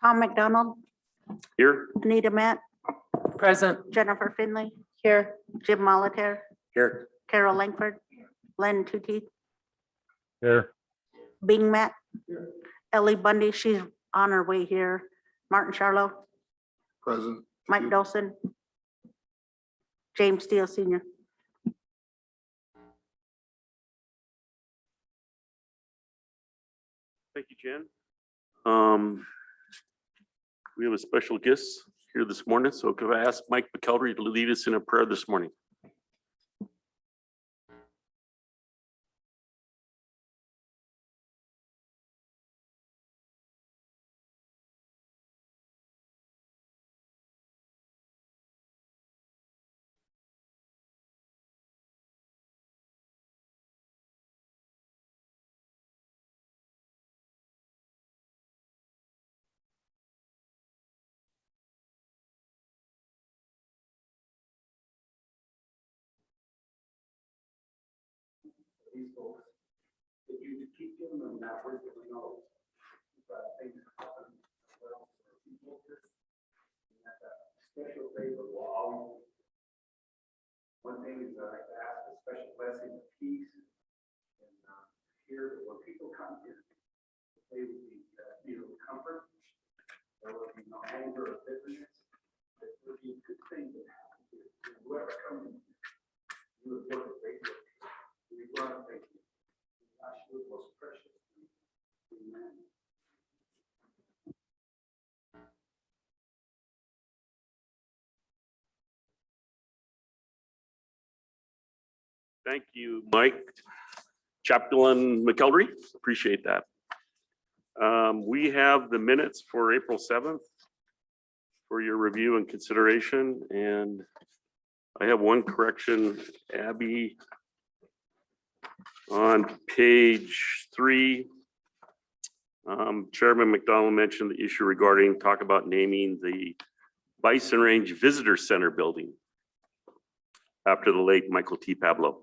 Tom McDonald, Here. Anita Matt, Present. Jennifer Finley, Here. Jim Molitor, Here. Carol Langford, Len Tucci, Here. Bing Matt, Ellie Bundy, she's on her way here, Martin Charlo, Present. Mike Dawson, James Steele Senior. Thank you, Jen. We have a special guest here this morning, so could I ask Mike McKelvey to lead us in a prayer this morning? These folks, that you keep giving them that work that we know. Things happen well for people here. And that special favor will always. One thing is I like to ask a special blessing of peace. And here, when people come here, they will be, comfort. There will be no anger or bitterness. There will be a good thing that happens here. Whoever comes in, you will work a great work. We want to thank you. Gosh, you are most precious. Amen. Thank you, Mike. Chaplain McKelvey, appreciate that. We have the minutes for April 7th for your review and consideration, and I have one correction, Abby. On page 3, Chairman McDonald mentioned the issue regarding talk about naming the Bison Range Visitor Center building after the late Michael T. Pablo.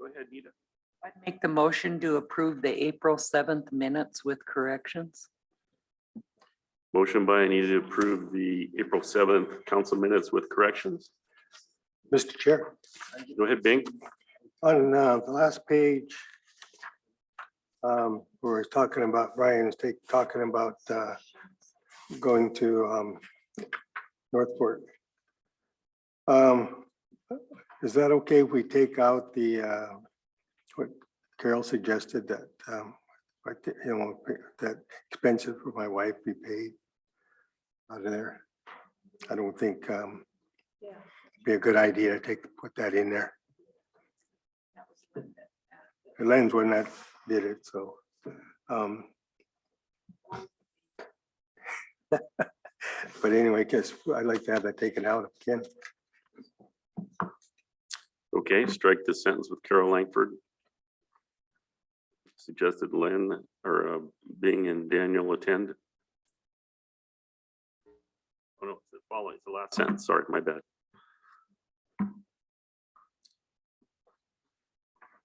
Go ahead, Nita. I'd make the motion to approve the April 7th minutes with corrections. Motion by Anita to approve the April 7th council minutes with corrections. Mr. Chair, Go ahead, Bing. on the last page, where it's talking about, Brian is talking about going to Northport. Is that okay if we take out the, what Carol suggested that, that expenses for my wife be paid out of there? I don't think it'd be a good idea to put that in there. Len's one that did it, so. But anyway, guess I'd like to have that taken out if you can. Okay, strike the sentence with Carol Langford. Suggested Lynn or Bing and Daniel attend. Oh no, it's the following, it's the last sentence. Sorry, my bad.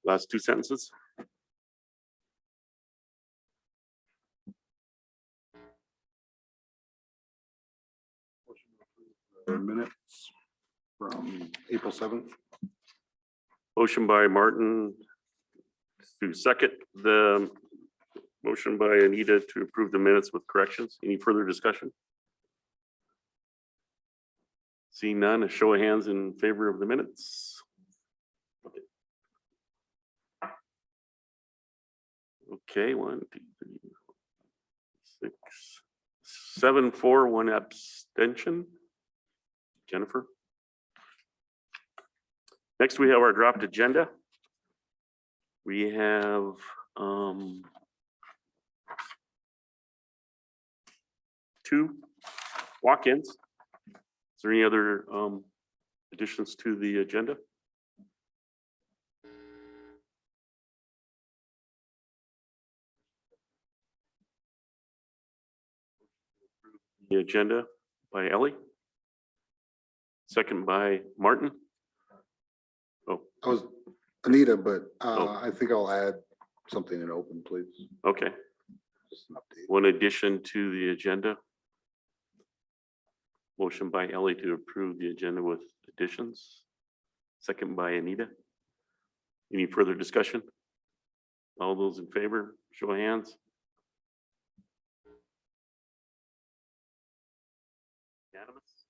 Last two sentences. Minutes from April 7th. Motion by Martin to second the motion by Anita to approve the minutes with corrections. Any further discussion? Seeing none, a show of hands in favor of the minutes. Okay, 1, 2, 3, 4, 6, 7, 4, 1 abstention. Jennifer. Next, we have our draft agenda. We have 2 walk-ins. Is there any other additions to the agenda? The agenda by Ellie. Second by Martin. Oh, I was Anita, but Oh. I think I'll add something in open, please. okay. Just an update. One addition to the agenda. Motion by Ellie to approve the agenda with additions. Second by Anita. Any further discussion? All those in favor, show of hands. Unanimous?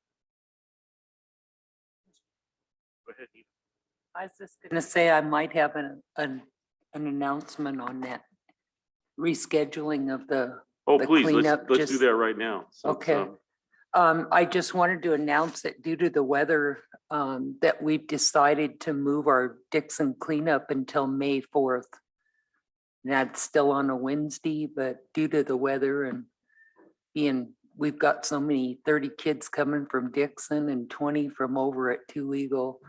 Go ahead, Anita. I was just gonna say I might have an announcement on that rescheduling of the, Oh, The please, cleanup let's do just- that right now. So it's, Okay. I just wanted to announce that due to the weather, that we've decided to move our Dixon cleanup until May 4th. That's still on a Wednesday, but due to the weather and we've got so many 30 kids coming from Dixon and 20 from over at Two Eagle.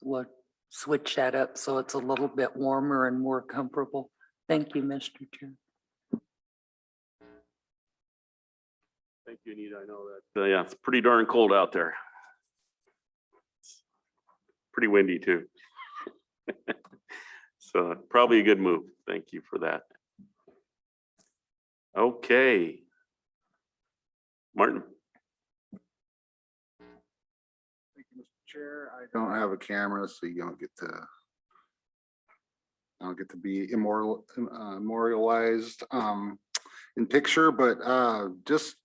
We'll switch that up so it's a little bit warmer and more comfortable. Thank you, Mr. Chair. Thank you, Anita. I know that. Yeah, it's pretty darn cold out there. Pretty windy too. So probably a good move. Thank you for that. Okay. Martin. Thank you, Mr. Chair. I don't have a camera, so you don't get to. I don't get to be memorialized in picture, but just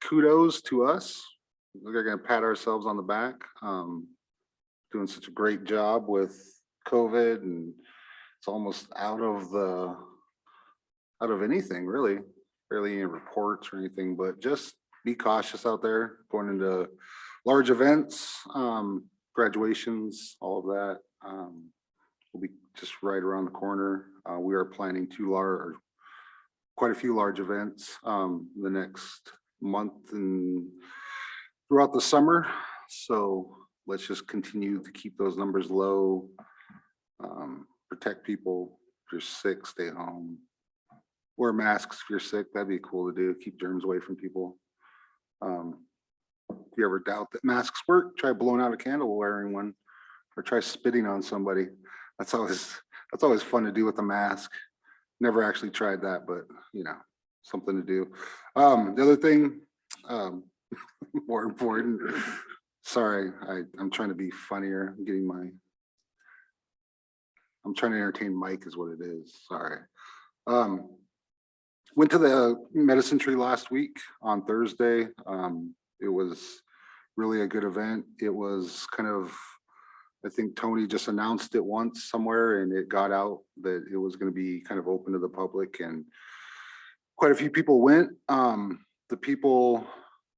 kudos to us. We're gonna pat ourselves on the back. Doing such a great job with COVID, and it's almost out of anything really, barely any reports or anything, but just be cautious out there going into large events, graduations, all of that. Will be just right around the corner. We are planning quite a few large events the next month and throughout the summer. So let's just continue to keep those numbers low. Protect people. If you're sick, stay home. Wear masks if you're sick. That'd be cool to do. Keep germs away from people. If you ever doubt that masks work, try blowing out a candle wearing one, or try spitting on somebody. That's always fun to do with a mask. Never actually tried that, but you know, something to do. The other thing, more important. Sorry, I'm trying to be funnier. I'm trying to entertain Mike is what it is. Sorry. Went to the medicine tree last week on Thursday. It was really a good event. It was kind of, I think Tony just announced it once somewhere and it got out that it was going to be kind of open to the public, and quite a few people went. The people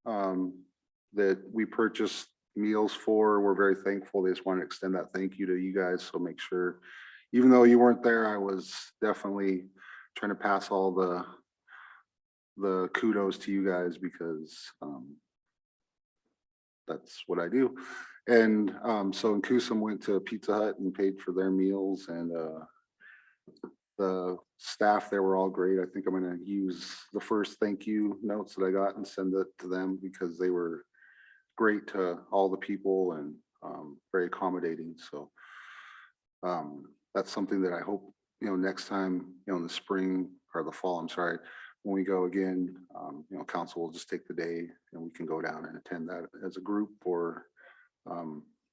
that we purchased meals for, we're very thankful. They just want to extend that thank you to you guys. So make sure, even though you weren't there, I was definitely trying to pass all the the kudos to you guys because that's what I do. And so in Kusum went to Pizza Hut and paid for their meals, and the staff there were all great. I think I'm gonna use the first thank you notes that I got and send it to them because they were great to all the people and very accommodating. So that's something that I hope, next time, in the spring or the fall, I'm sorry, when we go again, council will just take the day and we can go down and attend that as a group. Or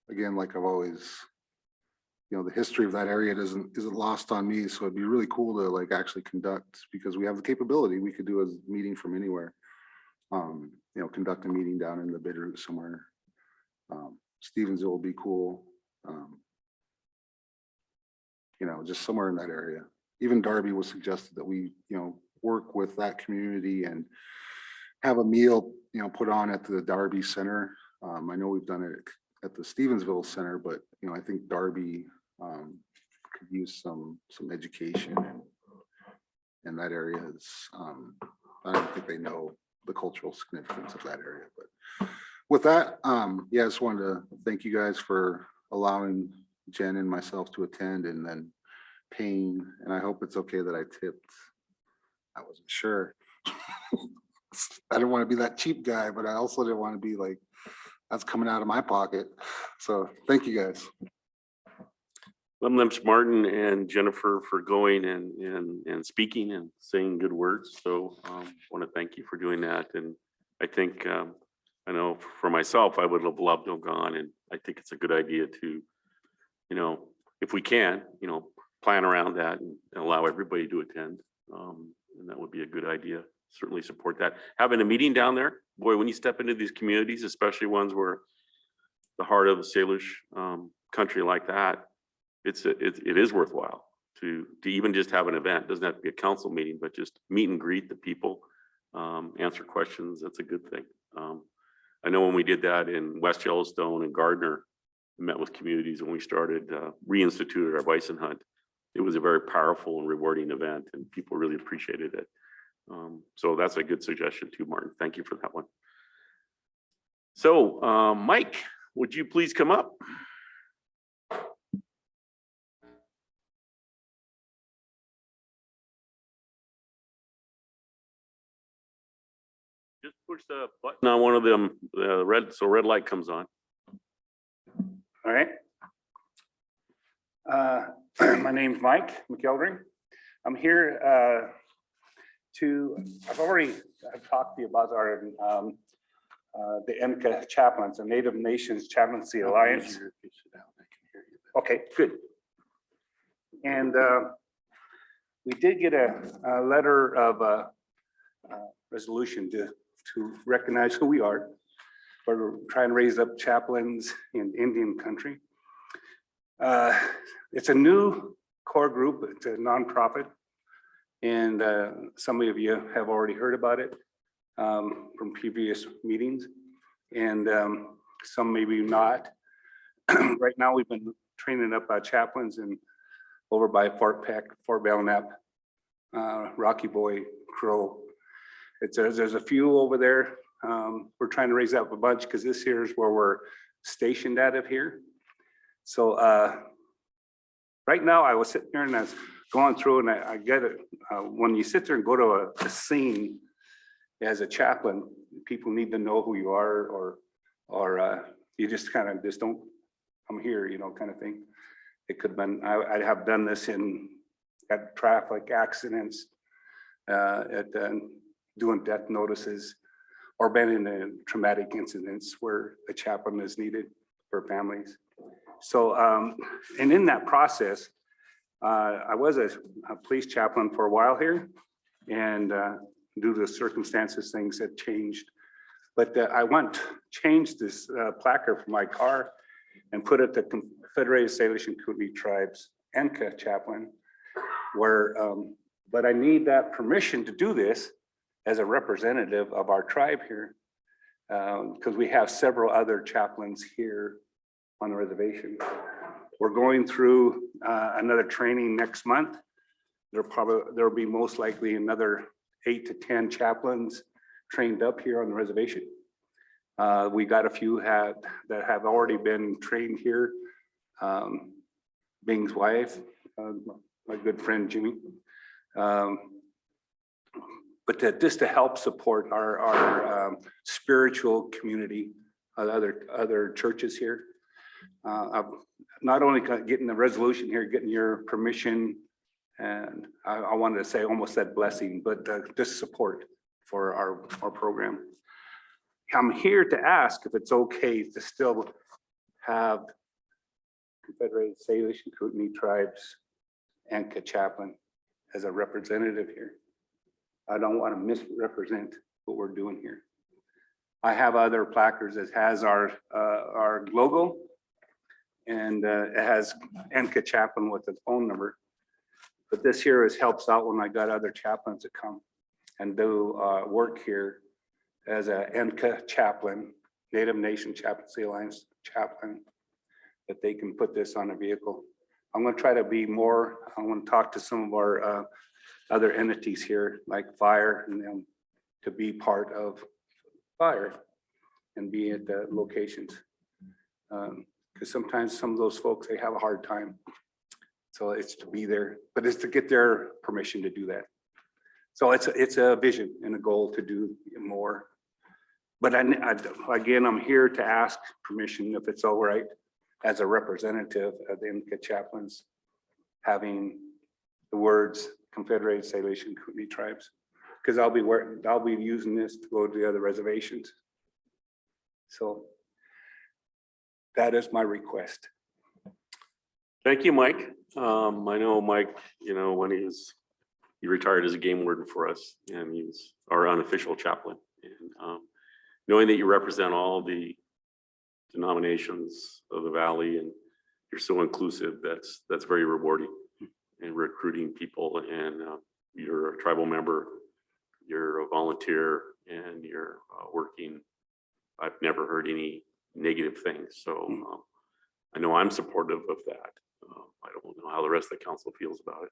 again, like I've always, the history of that area isn't lost on me. So it'd be really cool to like actually conduct, because we have the capability. We could do a meeting from anywhere. Conduct a meeting down in the Bitterroot somewhere. Stevensville will be cool. Just somewhere in that area. Even Darby was suggested that we, work with that community and have a meal, put on at the Darby Center. I know we've done it at the Stevensville Center, but I think Darby could use some education, and that area is, I don't think they know the cultural significance of that area. But with that, yeah, I just wanted to thank you guys for allowing Jen and myself to attend, and then paying, and I hope it's okay that I tipped. I wasn't sure. I didn't want to be that cheap guy, but I also didn't want to be like, that's coming out of my pocket. So thank you guys. Limps Martin and Jennifer for going and speaking and saying good words. So want to thank you for doing that. And I think, I know for myself, I would have loved to have gone, and I think it's a good idea to, if we can, plan around that and allow everybody to attend. And that would be a good idea. Certainly support that. Having a meeting down there, boy, when you step into these communities, especially ones where the heart of the Salish country like that, it is worthwhile to even just have an event. Doesn't have to be a council meeting, but just meet and greet the people, answer questions. That's a good thing. I know when we did that in West Yellowstone and Gardner, met with communities when we started, reinstituted our bison hunt. It was a very powerful and rewarding event, and people really appreciated it. So that's a good suggestion too, Martin. Thank you for that one. So Mike, would you please come up? Just push the button on one of them, red light comes on. All right. My name's Mike McElvering. I'm here I've talked to you about our the NCA chaplains, the Native Nations Chaplaincy Alliance. Okay, good. And we did get a letter of resolution to recognize who we are. We're trying to raise up chaplains in Indian country. It's a new core group. It's a nonprofit, and some of you have already heard about it from previous meetings, and some maybe not. Right now, we've been training up chaplains over by Fort Peck, Fort Belknap, Rocky Boy, Crow. There's a few over there. We're trying to raise up a bunch because this here is where we're stationed out of here. So right now I was sitting there and I was going through, and I get it. When you sit there and go to a scene as a chaplain, people need to know who you are, or you just kind of just don't, I'm here, kind of thing. It could have been, I have done this at traffic accidents, at doing death notices, or been in traumatic incidents where a chaplain is needed for families. So, and in that process, I was a police chaplain for a while here, and due to the circumstances, things had changed. But I changed this placard for my car and put it the Confederated Salish and Kootenai Tribes NCA chaplain, where, but I need that permission to do this as a representative of our tribe here, because we have several other chaplains here on the reservation. We're going through another training next month. There'll be most likely another 8 to 10 chaplains trained up here on the reservation. We got a few that have already been trained here. Bing's wife, my good friend Jimmy. But just to help support our spiritual community, other churches here. Not only getting the resolution here, getting your permission, and I wanted to say almost that blessing, but just support for our program. I'm here to ask if it's okay to still have Confederated Salish and Kootenai tribes and Chaplain as a representative here. I don't want to misrepresent what we're doing here. I have other placards that has our logo, and it has Enka Chaplain with its phone number. But this here helps out when I got other chaplains to come and do work here as a Enka Chaplain, Native Nation Chaplaincy Alliance Chaplain, that they can put this on a vehicle. I'm going to try to be more, I want to talk to some of our other entities here, like fire, and them to be part of fire and be at the locations. Because sometimes some of those folks, they have a hard time. So it's to be there, but it's to get their permission to do that. So it's a vision and a goal to do more. But again, I'm here to ask permission if it's all right as a representative of the Inca chaplains, having the words Confederated Salish and Kootenai tribes, because I'll be using this to go to the other reservations. So that is my request. Thank you, Mike. I know Mike, when he retired as a game warden for us, and he's our unofficial chaplain. And knowing that you represent all the denominations of the Valley and you're so inclusive, that's very rewarding in recruiting people. And you're a tribal member, you're a volunteer, and you're working. I've never heard any negative things. So I know I'm supportive of that. I don't know how the rest of the council feels about it.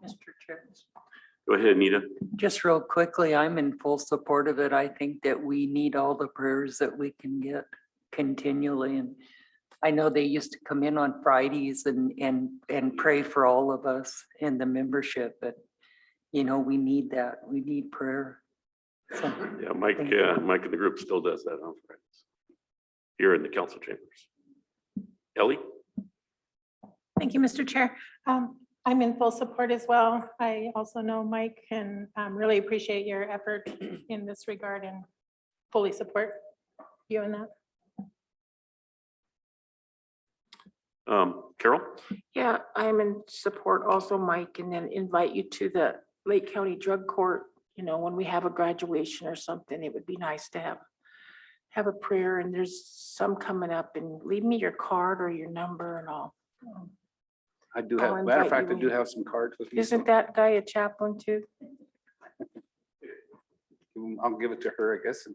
Mr. Chair. Go ahead, Anita. Just real quickly, I'm in full support of it. I think that we need all the prayers that we can get continually. And I know they used to come in on Fridays and pray for all of us in the membership, but we need that. We need prayer. So, Yeah, Mike and the group still does that on Fridays here in the council chambers. Ellie? Thank you, Mr. Chair. I'm in full support as well. I also know Mike and really appreciate your effort in this regard and fully support you in that. Carol? Yeah, I'm in support also, Mike, and then invite you to the Lake County Drug Court. When we have a graduation or something, it would be nice to have a prayer, and there's some coming up, and leave me your card or your number and all. I do I'll have, matter of invite fact, I you do in. have some cards with me. Isn't that guy a chaplain too? I'll give it to her, I guess.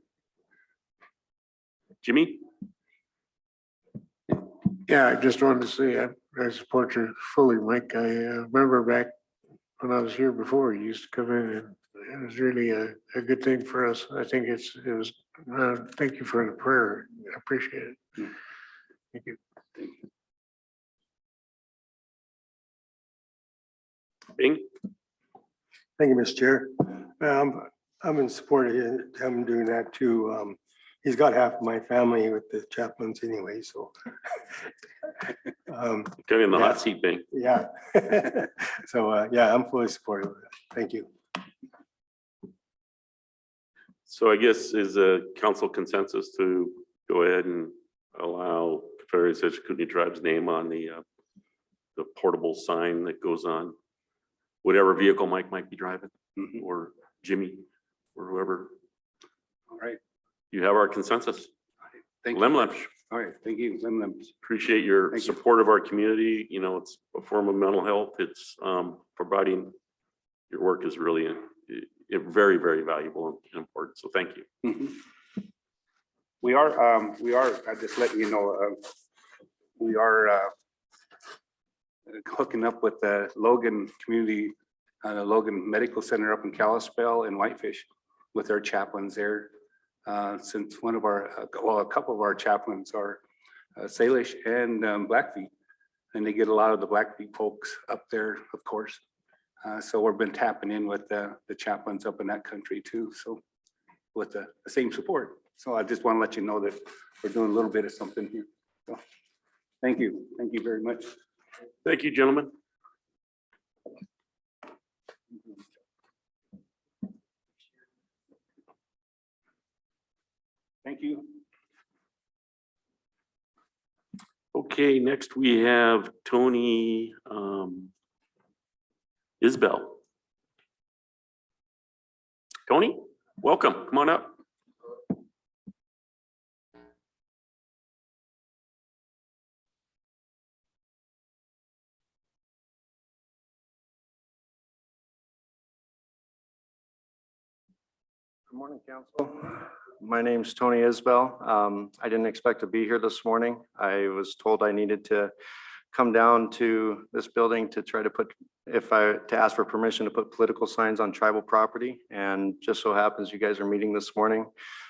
Jimmy? Yeah, I just wanted to say I support you fully, Mike. I remember back when I was here before, you used to come in and it was really a good thing for us. I think it was, thank you for the prayer. I appreciate it. Thank you. Bing? Thank you, Mr. Chair. I'm in support of him doing that too. He's got half of my family with the chaplains anyway, so. Kind of in the Yeah. hot seat, Bing. Yeah. So, yeah, I'm fully supportive of that. Thank you. So I guess is a council consensus to go ahead and allow Confederated Salish Kootenai Tribe's name on the portable sign that goes on whatever vehicle Mike might be driving, or Jimmy, or whoever. All right, You have our consensus. thank you. Lemlemsh, All right, thank you. appreciate your Thank you. support of our community. It's a form of mental health. It's providing, your work is really very, very valuable and important. So thank you. We are, I just letting you know, we are hooking up with the Logan Community, the Logan Medical Center up in Kalispell and Whitefish with our chaplains there. Since one of our, well, a couple of our chaplains are Salish and Blackfeet, and they get a lot of the Blackfeet folks up there, of course. So we've been tapping in with the chaplains up in that country too. So with the same support. So I just want to let you know that we're doing a little bit of something here. So thank you. Thank you very much. Thank you, gentlemen. Thank you. Okay, next we have Tony Isbell. Tony, welcome. Come on up. Good morning, council. My name's Tony Isbell. I didn't expect to be here this morning. I was told I needed to come down to this building to try to put, to ask for permission to put political signs on tribal property. And just so happens you guys are meeting this morning.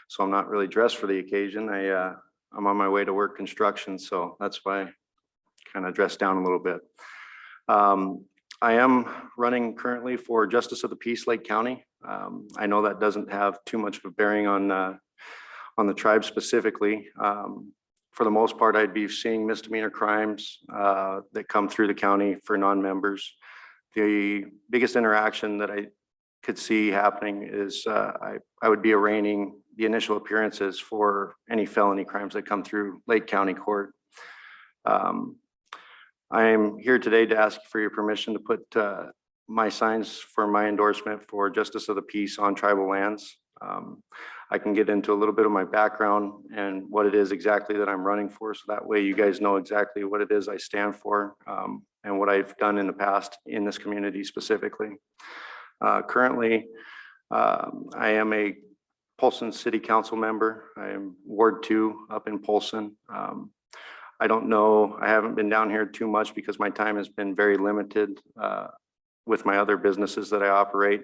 So I'm not really dressed for the occasion. I'm on my way to work construction. So that's why I kind of dressed down a little bit. I am running currently for Justice of the Peace, Lake County. I know that doesn't have too much of a bearing on the tribe specifically. For the most part, I'd be seeing misdemeanor crimes that come through the county for non-members. The biggest interaction that I could see happening is I would be arraigning the initial appearances for any felony crimes that come through Lake County Court. I am here today to ask for your permission to put my signs for my endorsement for Justice of the Peace on tribal lands. I can get into a little bit of my background and what it is exactly that I'm running for, so that way you guys know exactly what it is I stand for and what I've done in the past in this community specifically. Currently, I am a Polson City Council member. I am Ward 2 up in Polson. I don't know, I haven't been down here too much because my time has been very limited with my other businesses that I operate.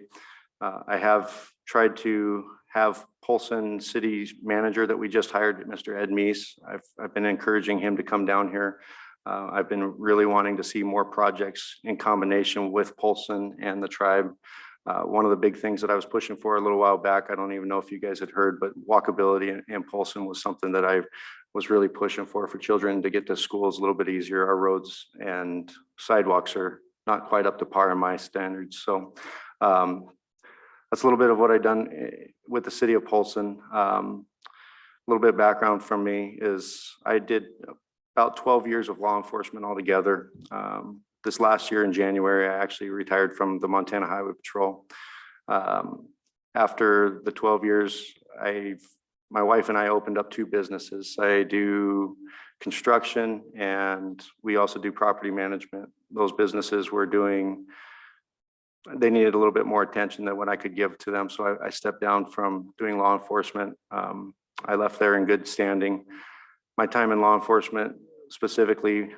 I have tried to have Polson City's manager that we just hired, Mr. Ed Meese. I've been encouraging him to come down here. I've been really wanting to see more projects in combination with Polson and the tribe. One of the big things that I was pushing for a little while back, I don't even know if you guys had heard, but walkability in Polson was something that I was really pushing for children to get to schools a little bit easier. Our roads and sidewalks are not quite up to par in my standards. So that's a little bit of what I've done with the city of Polson. A little bit of background from me is I did about 12 years of law enforcement altogether. This last year in January, I actually retired from the Montana Highway Patrol. After the 12 years, my wife and I opened up 2 businesses. I do construction and we also do property management. Those businesses were they needed a little bit more attention than what I could give to them. So I stepped down from doing law enforcement. I left there in good standing. My time in law enforcement, specifically,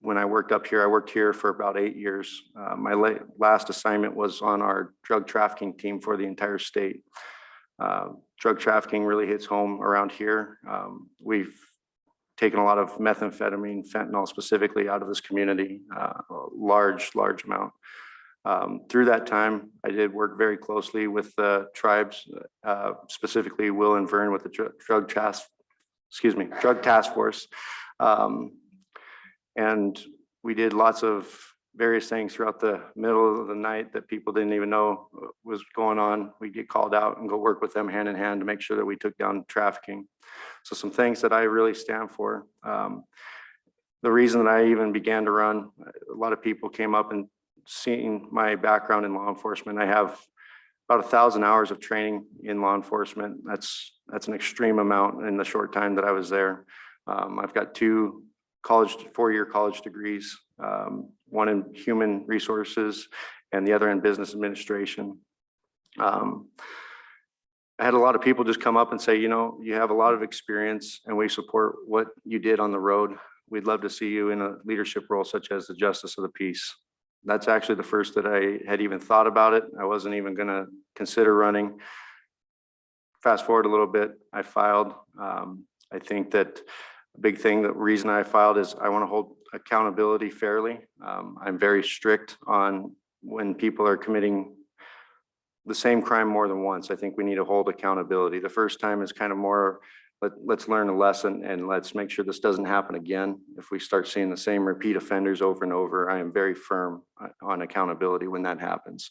when I worked up here, I worked here for about 8 years. My last assignment was on our drug trafficking team for the entire state. Drug trafficking really hits home around here. We've taken a lot of methamphetamine, fentanyl specifically out of this community, a large amount. Through that time, I did work very closely with the tribes, specifically Will and Vern with the drug task force. And we did lots of various things throughout the middle of the night that people didn't even know was going on. We'd get called out and go work with them hand in hand to make sure that we took down trafficking. So some things that I really stand for. The reason that I even began to run, a lot of people came up and seeing my background in law enforcement. I have about 1,000 hours of training in law enforcement. That's an extreme amount in the short time that I was there. I've got 2 4-year college degrees, one in human resources and the other in business administration. I had a lot of people just come up and say, you know, you have a lot of experience and we support what you did on the road. we'd love to see you in a leadership role such as the Justice of the Peace. That's actually the first that I had even thought about it. I wasn't even gonna consider running. Fast forward a little bit, I filed. I think that a big thing, the reason I filed is I want to hold accountability fairly. I'm very strict on when people are committing the same crime more than once. I think we need to hold accountability. The first time is kind of more, let's learn a lesson and let's make sure this doesn't happen again. If we start seeing the same repeat offenders over and over, I am very firm on accountability when that happens.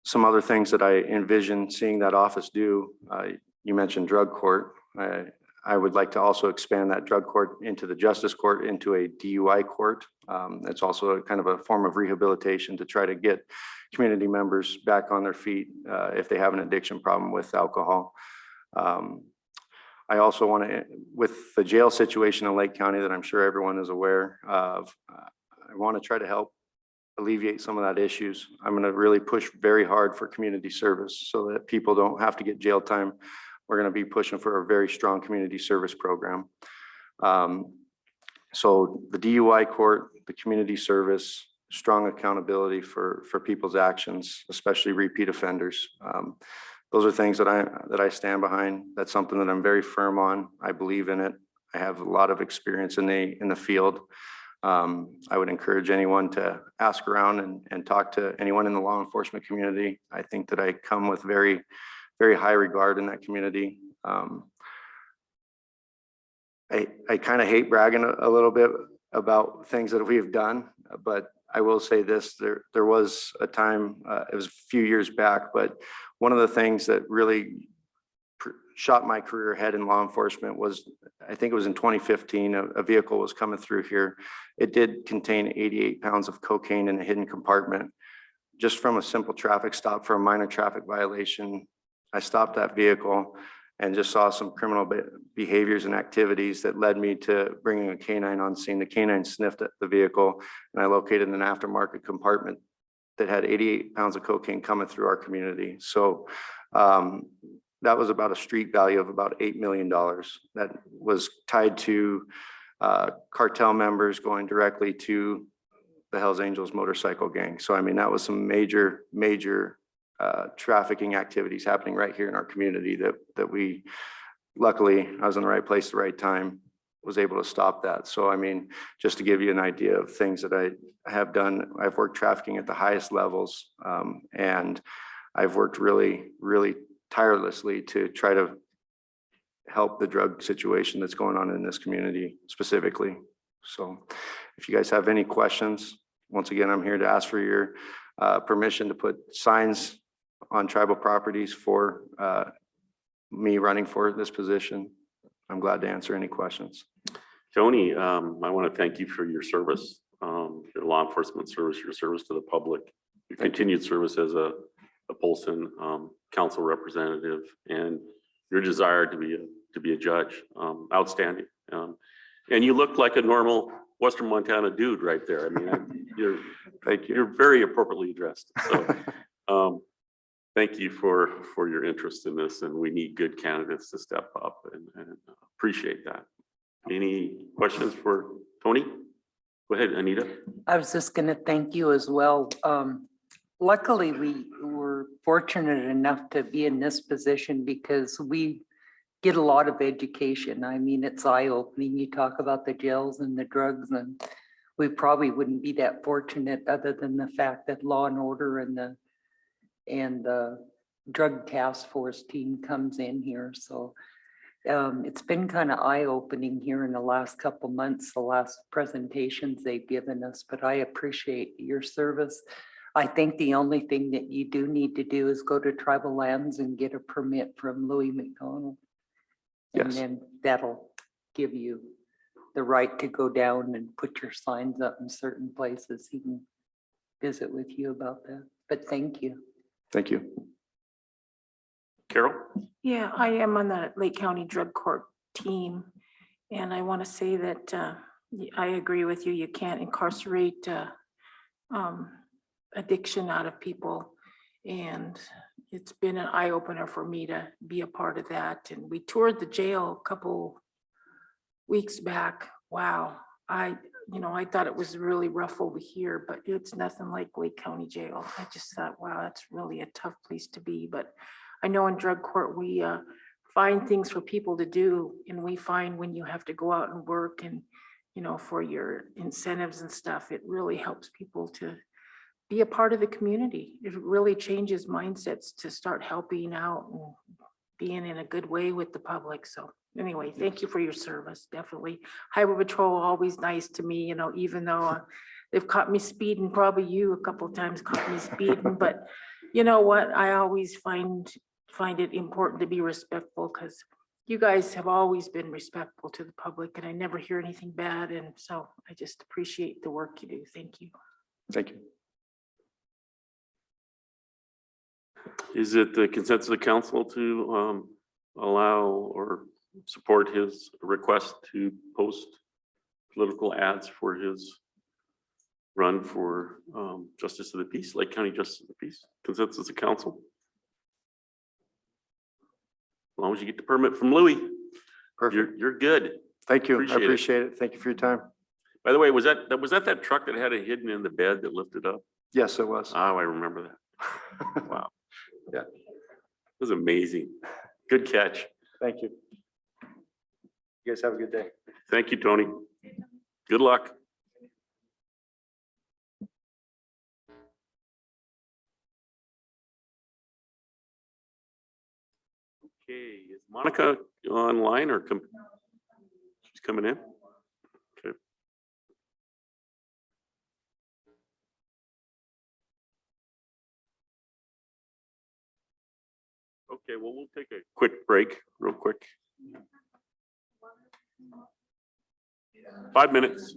Some other things that I envision seeing that office do, you mentioned drug court. I would like to also expand that drug court into the justice court, into a DUI court. It's also a kind of a form of rehabilitation to try to get community members back on their feet if they have an addiction problem with alcohol. I also want to, with the jail situation in Lake County that I'm sure everyone is aware of, I want to try to help alleviate some of that issues. I'm going to really push very hard for community service so that people don't have to get jail time. We're going to be pushing for a very strong community service program. So the DUI court, the community service, strong accountability for people's actions, especially repeat offenders. Those are things that I stand behind. That's something that I'm very firm on. I believe in it. I have a lot of experience in the field. I would encourage anyone to ask around and talk to anyone in the law enforcement community. I think that I come with very, very high regard in that community. I kind of hate bragging a little bit about things that we've done, but I will say this, there was a time, it was a few years back, but one of the things that really shot my career ahead in law enforcement was, I think it was in 2015, a vehicle was coming through here. It did contain 88 pounds of cocaine in a hidden compartment. Just from a simple traffic stop for a minor traffic violation, I stopped that vehicle and just saw some criminal behaviors and activities that led me to bringing a canine on scene. The canine sniffed at the vehicle and I located an aftermarket compartment that had 88 pounds of cocaine coming through our community. So that was about a street value of about $8 million that was tied to cartel members going directly to the Hells Angels motorcycle gang. So, I mean, that was some major trafficking activities happening right here in our community that we, luckily, I was in the right place at the right time, was able to stop that. So, I mean, just to give you an idea of things that I have done, I've worked trafficking at the highest levels, and I've worked really, really tirelessly to try to help the drug situation that's going on in this community specifically. So if you guys have any questions, once again, I'm here to ask for your permission to put signs on tribal properties for me running for this position. I'm glad to answer any questions. Tony, I want to thank you for your service, your law enforcement service, your service to the public, your continued service as a Polson council representative, and your desire to be a judge. Outstanding. And you look like a normal Western Montana dude right there. I mean, you're very appropriately dressed. So thank you for your interest in this, and we need good candidates to step up and appreciate that. Any questions for Tony? Go ahead, Anita. I was just going to thank you as well. Luckily, we were fortunate enough to be in this position because we get a lot of education. I mean, it's eye-opening. You talk about the jails and the drugs, and we probably wouldn't be that fortunate other than the fact that Law and Order and the Drug Task Force team comes in here. So it's been kind of eye-opening here in the last couple months, the last presentations they've given us, but I appreciate your service. I think the only thing that you do need to do is go to tribal lands and get a permit from Louis McDonald. And Yes. then that'll give you the right to go down and put your signs up in certain places. He can visit with you about that, but thank you. Thank you. Carol? Yeah, I am on the Lake County Drug Court team. And I want to say that I agree with you. You can't incarcerate addiction out of people. And it's been an eye opener for me to be a part of that. And we toured the jail weeks back. Wow. I thought it was really rough over here, but it's nothing like Lake County Jail. I just thought, wow, that's really a tough place to be. But I know in drug court, we find things for people to do, and we find when you have to go out and work and, for your incentives and stuff, it really helps people to be a part of the community. It really changes mindsets to start helping out and being in a good way with the public. So anyway, thank you for your service, definitely. Highway Patrol, always nice to me, even though they've caught me speeding, probably you a couple of times caught me speeding, but you know what? I always find it important to be respectful, because you guys have always been respectful to the public, and I never hear anything bad. And so I just appreciate the work you do. Thank you. Thank you. Is it the consensus of the council to allow or support his request to post political ads for his run for Justice of the Peace, Lake County Justice of the Peace? Consensus of council? As long as you get the permit from Louis, Perfect. you're good. Thank you. I Appreciate it. appreciate it. Thank you for your time. By the way, was that truck that had it hidden in the bed that lifted up? Yes, it was. Oh, I remember that. Wow. Yeah. It was amazing. Good catch. Thank you. You guys have a good day. Thank you, Tony. Good luck. Okay, is Monica online or she's coming in? Okay. Okay, well, we'll take a quick break, real quick. 5 minutes.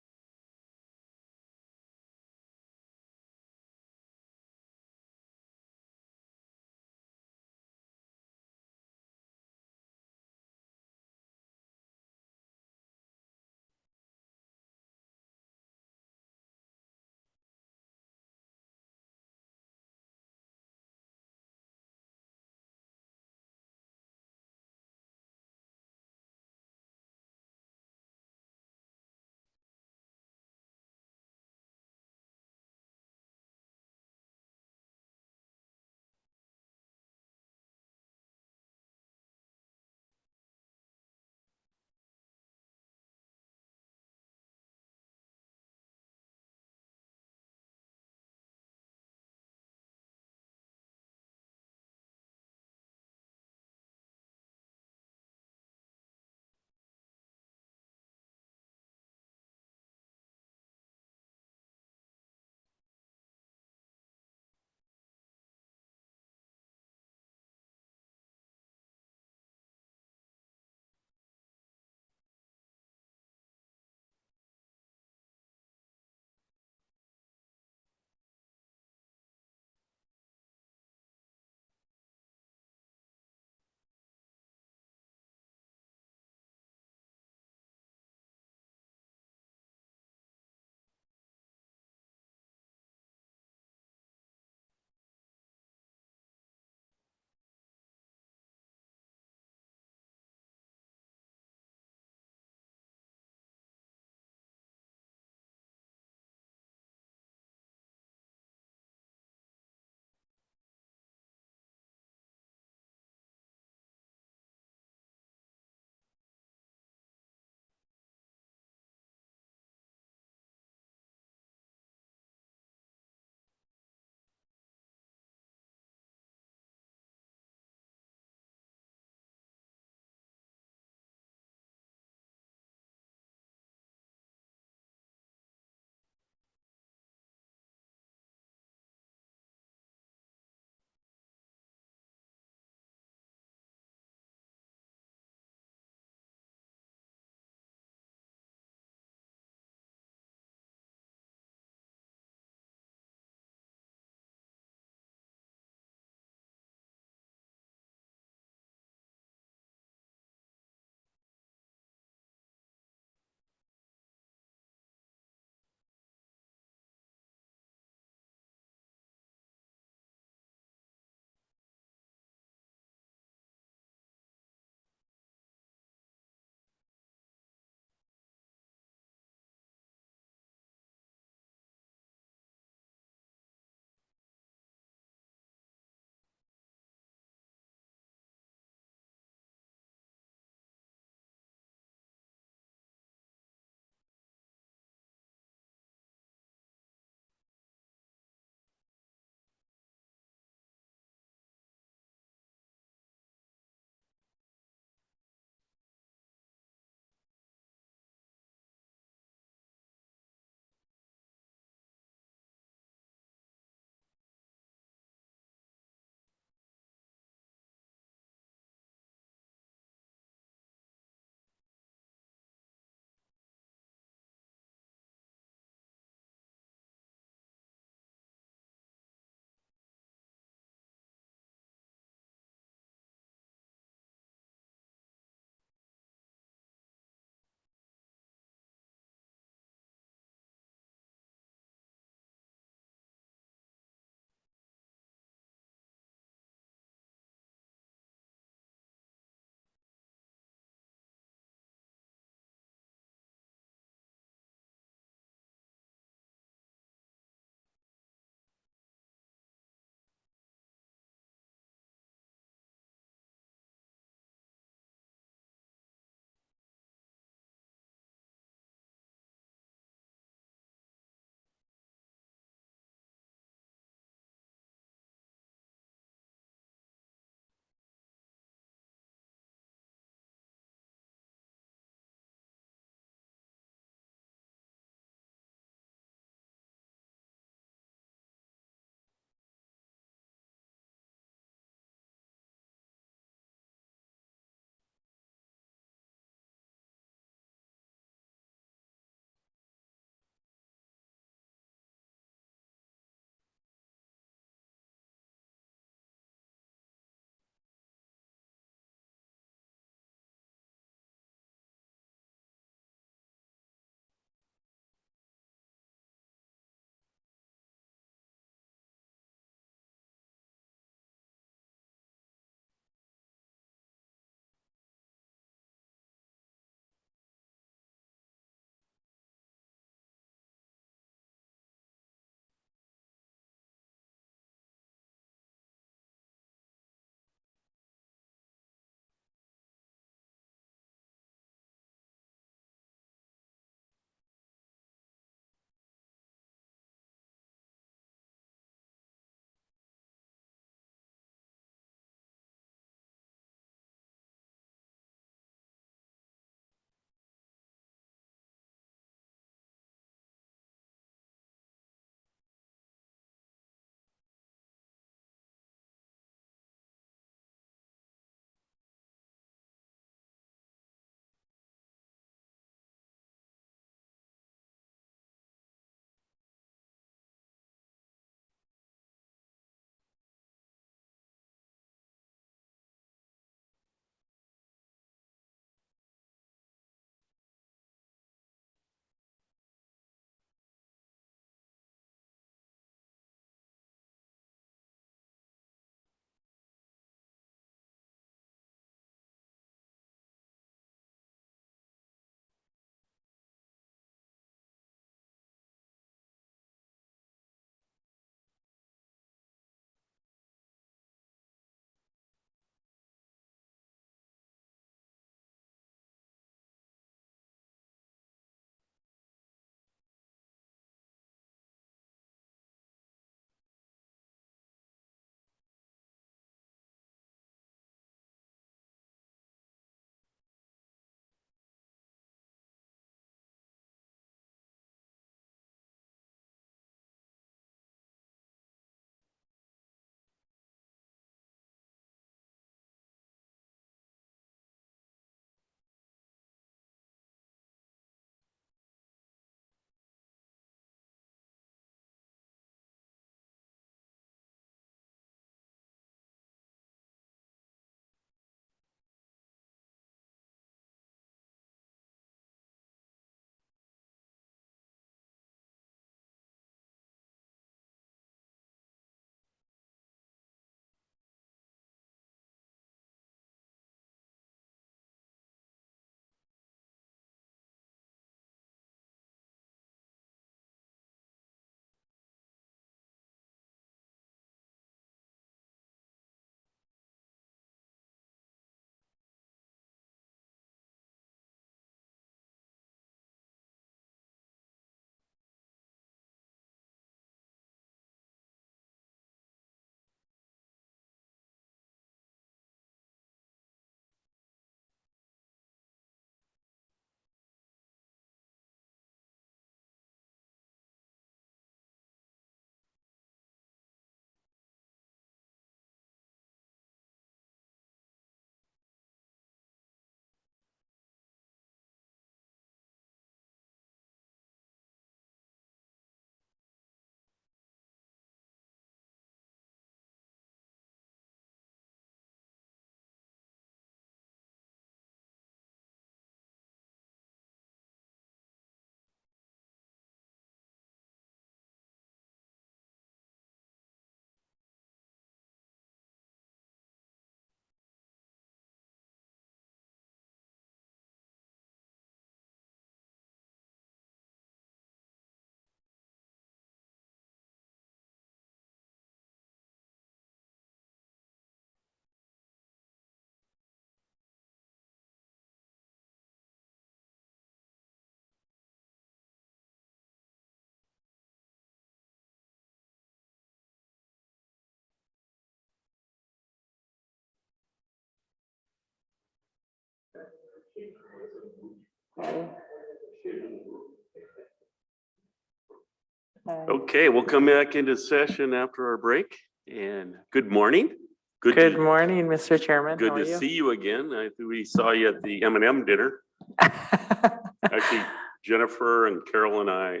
Okay, we'll come back into session after our break, and good morning. Good morning, Mr. Chairman. Good How are to you? see you again. We saw you at the M&M dinner. Actually, Jennifer and Carol and I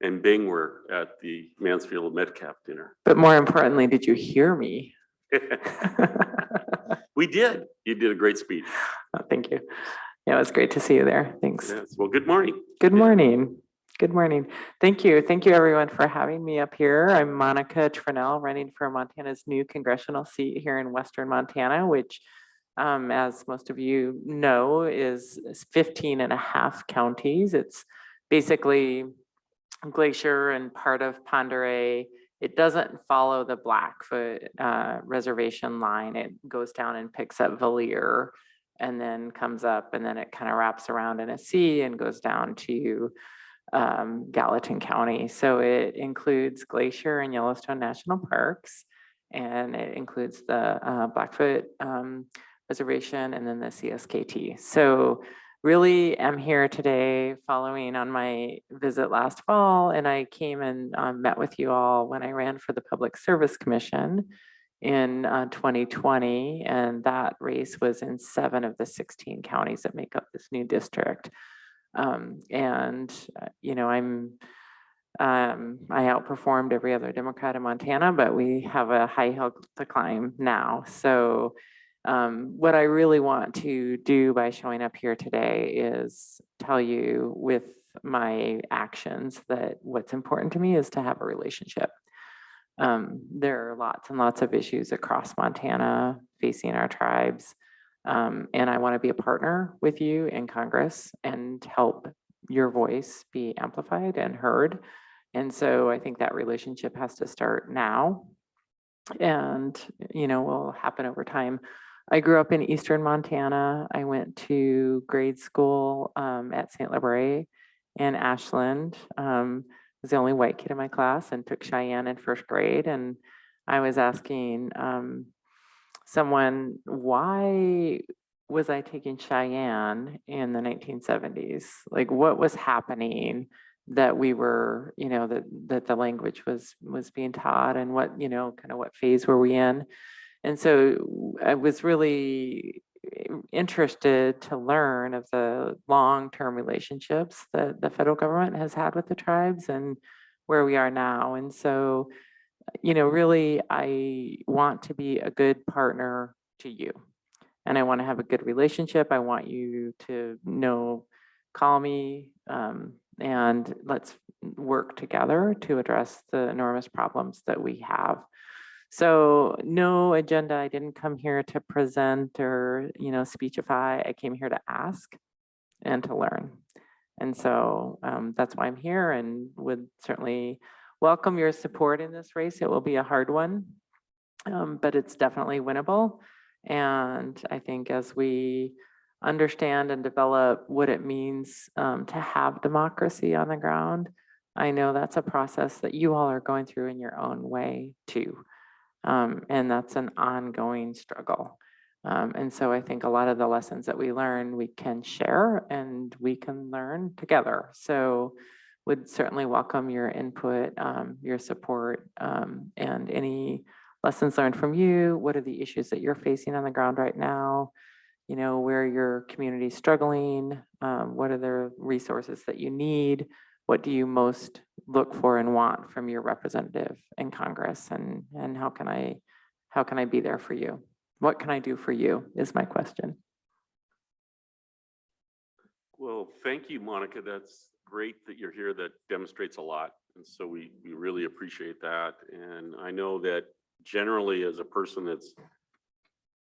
and Bing were at the Mansfield Metcalf dinner. But more importantly, did you hear me? We did. You did a great speech. Oh, thank you. Yeah, it was great to see you there. Thanks. Yes. Well, good morning. Good morning. Good morning. Thank you. Thank you, everyone, for having me up here. I'm Monica Trinnell, running for Montana's new congressional seat here in Western Montana, which, as most of you know, is 15 and a half counties. It's basically Glacier and part of Ponderay. It doesn't follow the Blackfoot reservation line. It goes down and picks up Valier and then comes up, and then it kind of wraps around in a C and goes down to Gallatin County. So it includes Glacier and Yellowstone National Parks, and it includes the Blackfoot Reservation and then the CSKT. So really I'm here today following on my visit last fall, and I came and met with you all when I ran for the Public Service Commission in 2020, and that race was in 7 of the 16 counties that make up this new district. You know, I outperformed every other Democrat in Montana, but we have a high hill to climb now. So what I really want to do by showing up here today is tell you with my actions that what's important to me is to have a relationship. There are lots and lots of issues across Montana facing our tribes. And I want to be a partner with you in Congress and help your voice be amplified and heard. And so I think that relationship has to start now and, you know, will happen over time. I grew up in Eastern Montana. I went to grade school at St. Libre in Ashland. I was the only white kid in my class and took Cheyenne in first grade. And I was asking someone, why was I taking Cheyenne in the 1970s? Like, what was happening that we were, you know, that the language was being taught, and what, you know, kind of what phase were we in? And so I was really interested to learn of the long-term relationships that the federal government has had with the tribes and where we are now. And so, you know, really, I want to be a good partner to you. And I want to have a good relationship. I want you to know, call me, and let's work together to address the enormous problems that we have. So no agenda. I didn't come here to present or, you know, speechify. I came here to ask and to learn. And so that's why I'm here, and would certainly welcome your support in this race. It will be a hard one, but it's definitely winnable. And I think as we understand and develop what it means to have democracy on the ground, I know that's a process that you all are going through in your own way too. And that's an ongoing struggle. And so I think a lot of the lessons that we learn, we can share and we can learn together. So would certainly welcome your input, your support, and any lessons learned from you. What are the issues that you're facing on the ground right now? You know, where your community is struggling? What are the resources that you need? What do you most look for and want from your representative in Congress? And how can I be there for you? What can I do for you is my question. Well, thank you, Monica. That's great that you're here. That demonstrates a lot. And so we really appreciate that. And I know that generally, as a person that's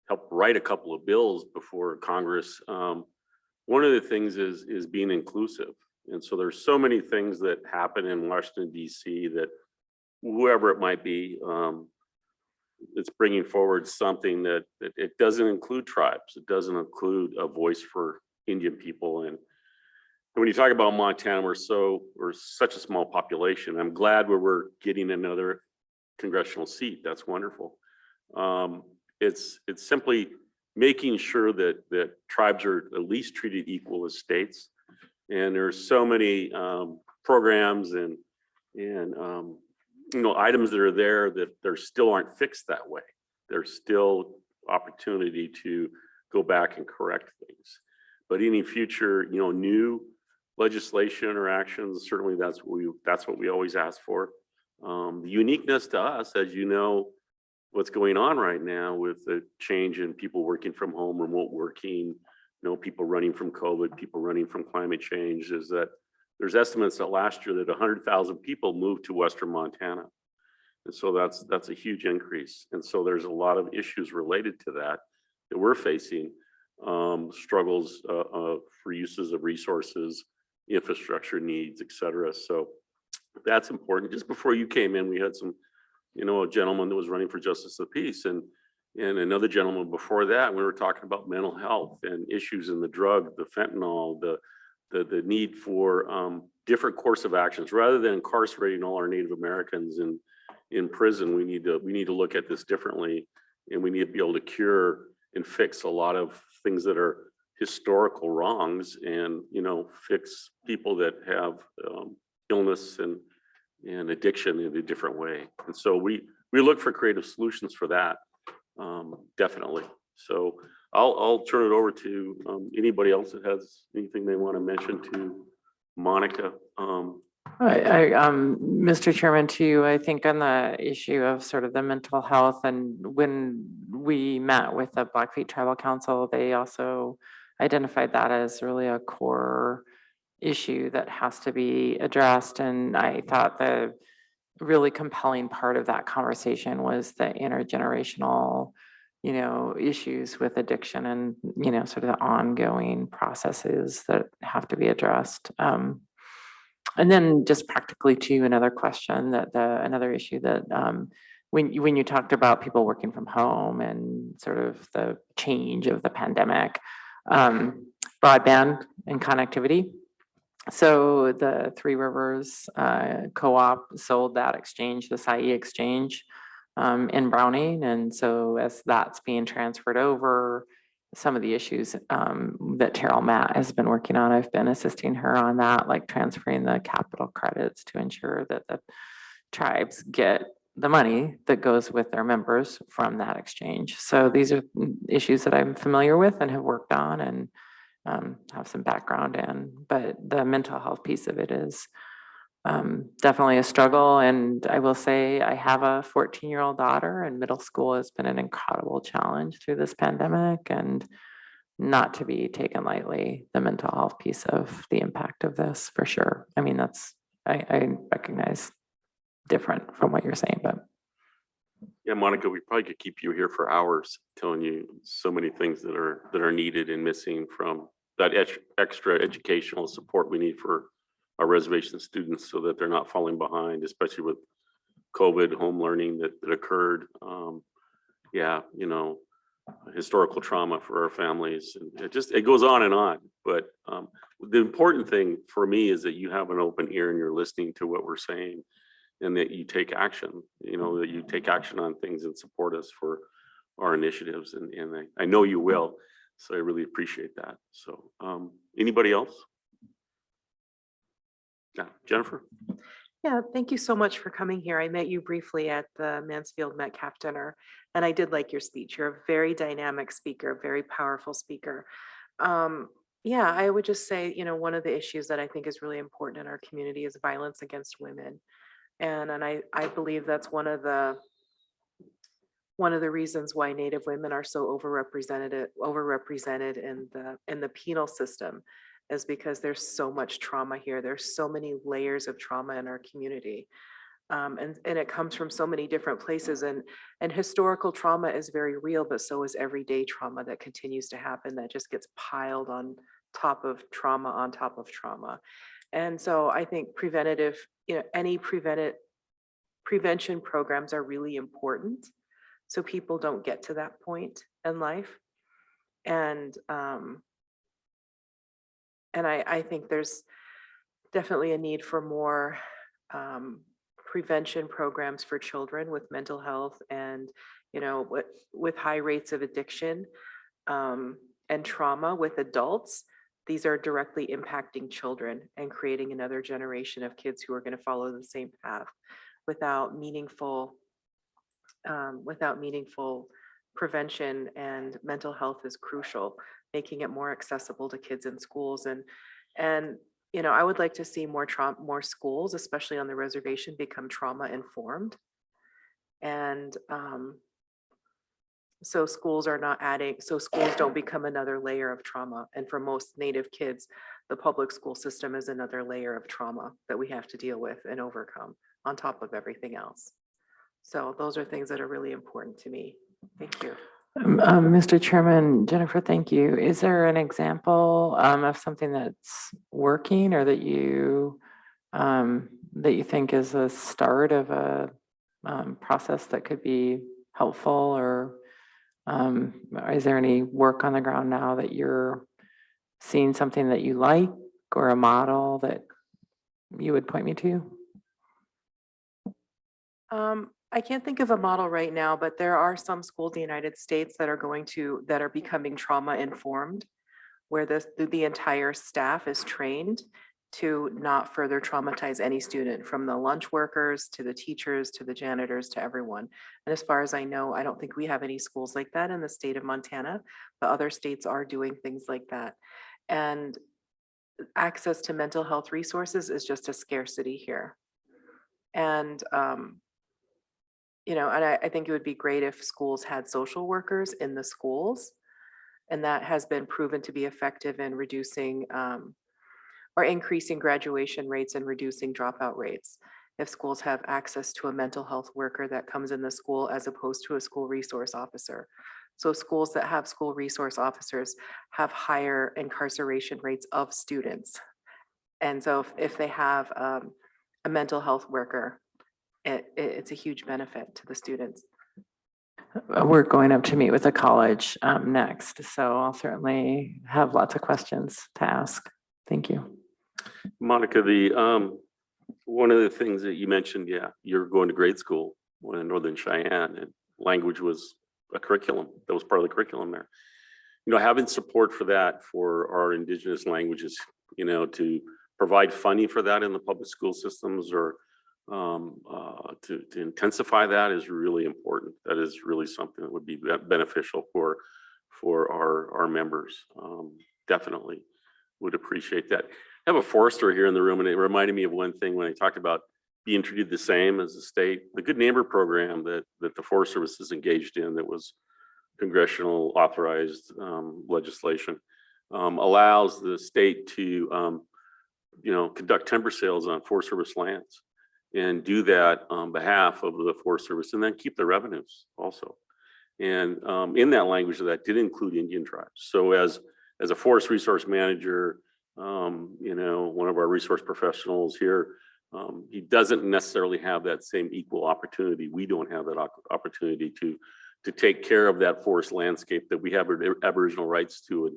helped write a couple of bills before Congress, one of the things is being inclusive. And so there's so many things that happen in Washington, D.C. that whoever it might be, it's bringing forward something that it doesn't include tribes. It doesn't include a voice for Indian people. And when you talk about Montana, we're such a small population. I'm glad we're getting another congressional seat. That's wonderful. It's simply making sure that tribes are at least treated equal as states. And there's so many programs and items that are there that there still aren't fixed that way. There's still opportunity to go back and correct things. But any future, new legislation or actions, certainly that's what we always ask for. The uniqueness to us, as you know, what's going on right now with the change in people working from home, remote working, people running from COVID, people running from climate change, is that there's estimates that last year that 100,000 people moved to Western Montana. And so that's a huge increase. And so there's a lot of issues related to that we're facing, struggles for uses of resources, infrastructure needs, et cetera. So that's important. Just before you came in, we had some, a gentleman that was running for justice of the peace and another gentleman before that. We were talking about mental health and issues in the drug, the fentanyl, the need for different course of actions rather than incarcerating all our Native Americans in prison. We need to look at this differently, and we need to be able to cure and fix a lot of things that are historical wrongs, and fix people that have illness and addiction in a different way. And so we look for creative solutions for that, definitely. So I'll turn it over to anybody else that has anything they want to mention to Monica. Mr. Chairman, too, I think on the issue of sort of the mental health, and when we met with the Blackfeet Tribal Council, they also identified that as really a core issue that has to be addressed. And I thought the really compelling part of that conversation was the intergenerational, issues with addiction and, sort of the ongoing processes that have to be addressed. And then just practically too, another question another issue that when you talked about people working from home and sort of the change of the pandemic, broadband and connectivity. So the Three Rivers Co-op sold that exchange, the SIE exchange in Browning. And so as that's being transferred over, some of the issues that Terrell Matt has been working on, I've been assisting her on that, like transferring the capital credits to ensure that the tribes get the money that goes with their members from that exchange. So these are issues that I'm familiar with and have worked on and have some background in, but the mental health piece of it is definitely a struggle. And I will say I have a 14-year-old daughter, and middle school has been an incredible challenge through this pandemic, and not to be taken lightly, the mental health piece of the impact of this for sure. I mean, I recognize different from what you're saying, but. Yeah, Monica, we probably could keep you here for hours telling you so many things that are needed and missing from that extra educational support we need for our reservation students so that they're not falling behind, especially with COVID, home learning that occurred. Historical trauma for our families. And it goes on and on. But the important thing for me is that you have an open ear and you're listening to what we're saying, and that you take action, that you take action on things and support us for our initiatives. And I know you will. So I really appreciate that. So anybody else? Yeah, Jennifer? Yeah, thank you so much for coming here. I met you briefly at the Mansfield Metcalf dinner, and I did like your speech. You're a very dynamic speaker, very powerful speaker. Yeah, I would just say, one of the issues that I think is really important in our community is violence against women. And I believe that's one of the reasons why Native women are so overrepresented in the penal system, is because there's so much trauma here. There's so many layers of trauma in our community. And it comes from so many different places, and historical trauma is very real, but so is everyday trauma that continues to happen, that just gets piled on top of trauma on top of trauma. And so I think any prevention programs are really important, so people don't get to that point in life. And I think there's definitely a need for more prevention programs for children with mental health and, with high rates of addiction. and trauma with adults, these are directly impacting children and creating another generation of kids who are going to follow the same path without meaningful prevention. And mental health is crucial, making it more accessible to kids in schools. And you know, I would like to see more schools, especially on the reservation, become trauma informed. And so schools don't become another layer of trauma. And for most Native kids, the public school system is another layer of trauma that we have to deal with and overcome on top of everything else. So those are things that are really important to me. Thank you. Mr. Chairman, Jennifer, thank you. Is there an example of something that's working or that you think is a start of a process that could be helpful, or is there any work on the ground now that you're seeing something that you like, or a model that you would point me to? I can't think of a model right now, but there are some schools in the United States that are becoming trauma informed, where the entire staff is trained to not further traumatize any student, from the lunch workers to the teachers to the janitors to everyone. And as far as I know, I don't think we have any schools like that in the state of Montana, but other states are doing things like that. And access to mental health resources is just a scarcity here. And you know, and I think it would be great if schools had social workers in the schools, and that has been proven to be effective in reducing or increasing graduation rates and reducing dropout rates. If schools have access to a mental health worker that comes in the school as opposed to a school resource officer. So schools that have school resource officers have higher incarceration rates of students. And so if they have a mental health worker, it's a huge benefit to the students. We're going up to meet with the college next, so I'll have lots of questions to ask. Thank you. Monica, one of the things that you mentioned, yeah, you're going to grade school in Northern Cheyenne, and language was a curriculum. That was part of the curriculum there. You know, having support for that for our indigenous languages, you know, to provide funding for that in the public school systems, or to intensify that, is really important. That is really something that would be beneficial for our members. Definitely would appreciate that. I have a forester here in the room, and it reminded me of one thing when I talked about being treated the same as the state. The Good Neighbor program that the Forest Service is engaged in, that was congressional authorized legislation, allows the state to you know, conduct timber sales on Forest Service lands, and do that on behalf of the Forest Service, and then keep the revenues also. And in that language, that did include Indian tribes. So as a forest resource manager, you know, one of our resource professionals here, he doesn't necessarily have that same equal opportunity. We don't have that opportunity to take care of that forest landscape that we have Aboriginal rights to,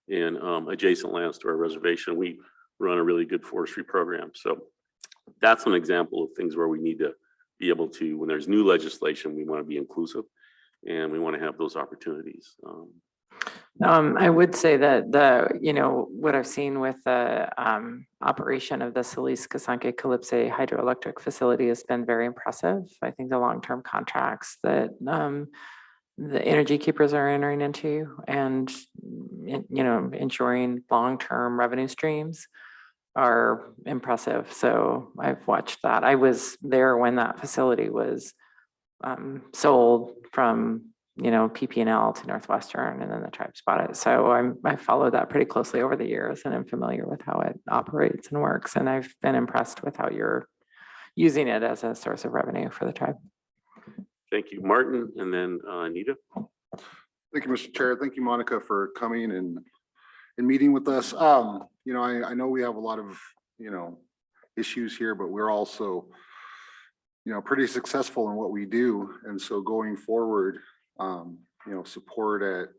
and adjacent lands to our reservation. We run a really good forestry program. So that's an example of things where we need to be able to, when there's new legislation, we want to be inclusive, and we want to have those opportunities. I would say that you know, what I've seen with the operation of the Solis-Kasanke Calypse hydroelectric facility has been very impressive. I think the long-term contracts that the energy keepers are entering into, and you know, ensuring long-term revenue streams, are impressive. So I've watched that. I was there when that facility was sold from, you know, PP&L to Northwestern, and then the tribes bought it. So I followed that pretty closely over the years, and I'm familiar with how it operates and works. And I've been impressed with how you're using it as a source of revenue for the tribe. Thank you, Martin, and then Anita. Thank you, Mr. Chair. Thank you, Monica, for coming and meeting with us. You know, I know we have a lot of, you know, issues here, but we're also, you know, pretty successful in what we do. And so going forward, you know, support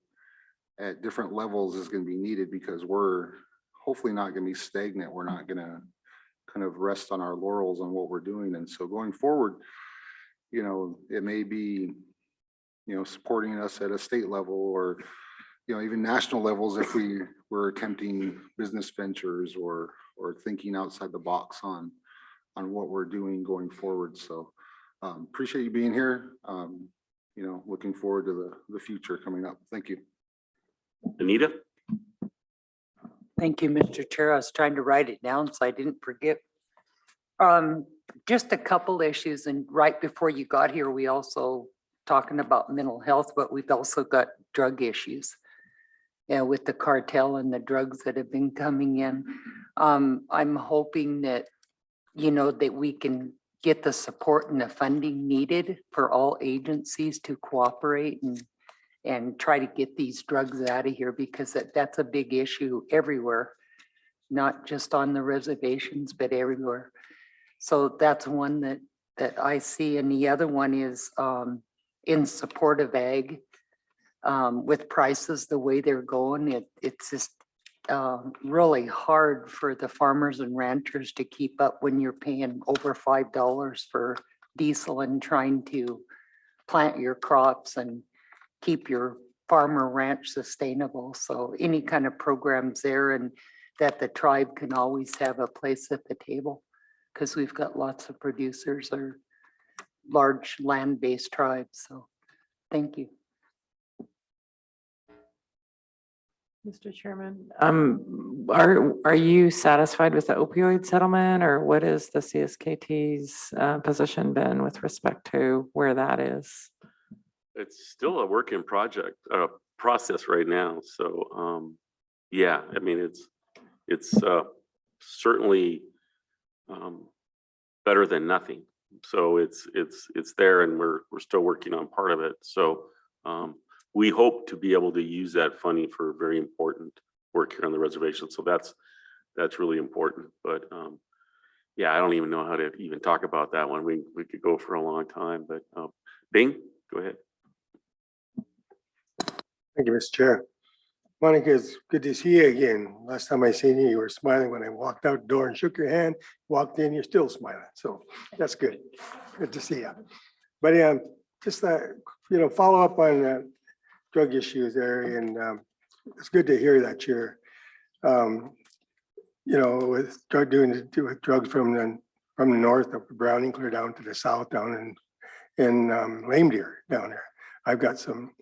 at different levels is going to be needed, because we're hopefully not going to be stagnant. We're not going to kind of rest on our laurels on what we're doing. And so going forward, you know, it may be, you know, supporting us at a state level, or you know, even national levels, if we were attempting business ventures or thinking outside the box on what we're doing going forward. So appreciate you being here. You know, looking forward to the future coming up. Thank you. Anita? Thank you, Mr. Chair. I was trying to write it down so I didn't forget. Just a couple issues, and right before you got here, we also talking about mental health, but we've also got drug issues. Yeah, with the cartel and the drugs that have been coming in. I'm hoping that, you know, that we can get the support and the funding needed for all agencies to cooperate and try to get these drugs out of here, because that's a big issue everywhere, not just on the reservations, but everywhere. So that's one that I see. And the other one is in support of ag. With prices the way they're going, it's just really hard for the farmers and ranchers to keep up when you're paying over $5 for diesel and trying to plant your crops and keep your farm or ranch sustainable. So any kind of programs there, and that the tribe can always have a place at the table, because we've got lots of producers or large land-based tribes. So thank you. Mr. Chairman, are you satisfied with the opioid settlement, or what is the CSKT's position been with respect to where that is? It's still a work in process right now. So, yeah, I mean, it's certainly better than nothing. So it's there, and we're still working on part of it. So, we hope to be able to use that funding for very important work here on the reservation. So that's really important. But yeah, I don't even know how to even talk about that one. We could go for a long time, but Bing, go ahead. Thank you, Mr. Chair. Monica, it's good to see you again. Last time I seen you, you were smiling when I walked out the door and shook your hand. Walked in, you're still smiling. So that's good. Good to see you. But just you know, follow up on drug issues there, and it's good to hear that you're, you know, with doing drugs from the north of Browning clear down to the south down in Lame Deer down there. I've got some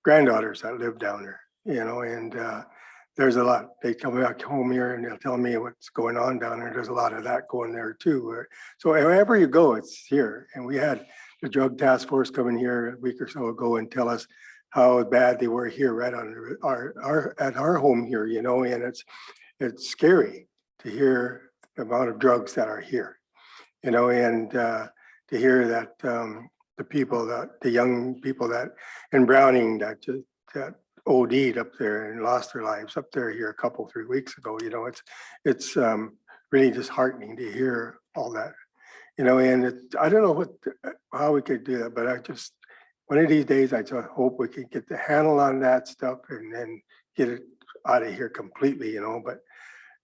granddaughters that live down there, you know, and there's a lot. They come back home here and they'll tell me what's going on down there. There's a lot of that going there too. So wherever you go, it's here. And we had the drug task force come in here a week or so ago and tell us how bad they were here right on at our home here, you know, and it's scary to hear the amount of drugs that are here, you know, and to hear that the young people that in Browning that OD'd up there and lost their lives up there here a couple, 3 weeks ago, you know, it's really disheartening to hear all that, you know, and I don't know how we could do that, but one of these days, I just hope we can get the handle on that stuff and then get it out of here completely, you know, but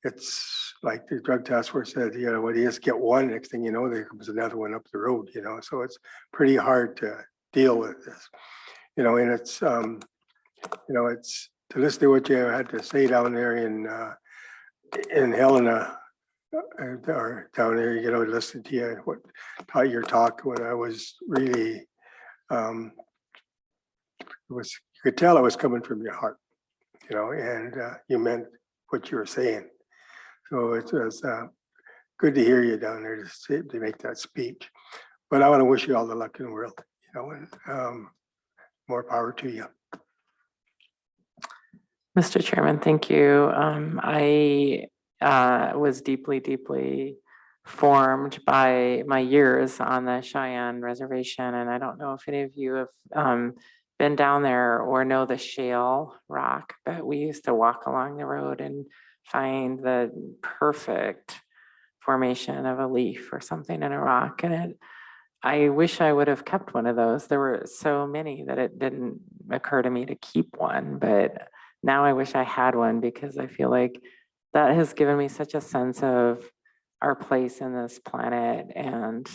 it's like the drug task force said, you know, when you just get one, next thing you know, there comes another one up the road, you know, so it's pretty hard to deal with this, you know, and it's, you know, it's to listen to what you had to say down there in Helena, or down there, you know, listen to you, how your talk when I was really, you could tell it was coming from your heart, you know, and you meant what you were saying. So it was good to hear you down there to make that speech. But I want to wish you all the luck in the world, you know, and more power to you. Mr. Chairman, thank you. I was deeply, deeply formed by my years on the Cheyenne Reservation, and I don't know if any of you have been down there or know the shale rock, but we used to walk along the road and find the perfect formation of a leaf or something in a rock, and I wish I would have kept one of those. There were so many that it didn't occur to me to keep one, but now I wish I had one, because I feel like that has given me such a sense of our place in this planet and,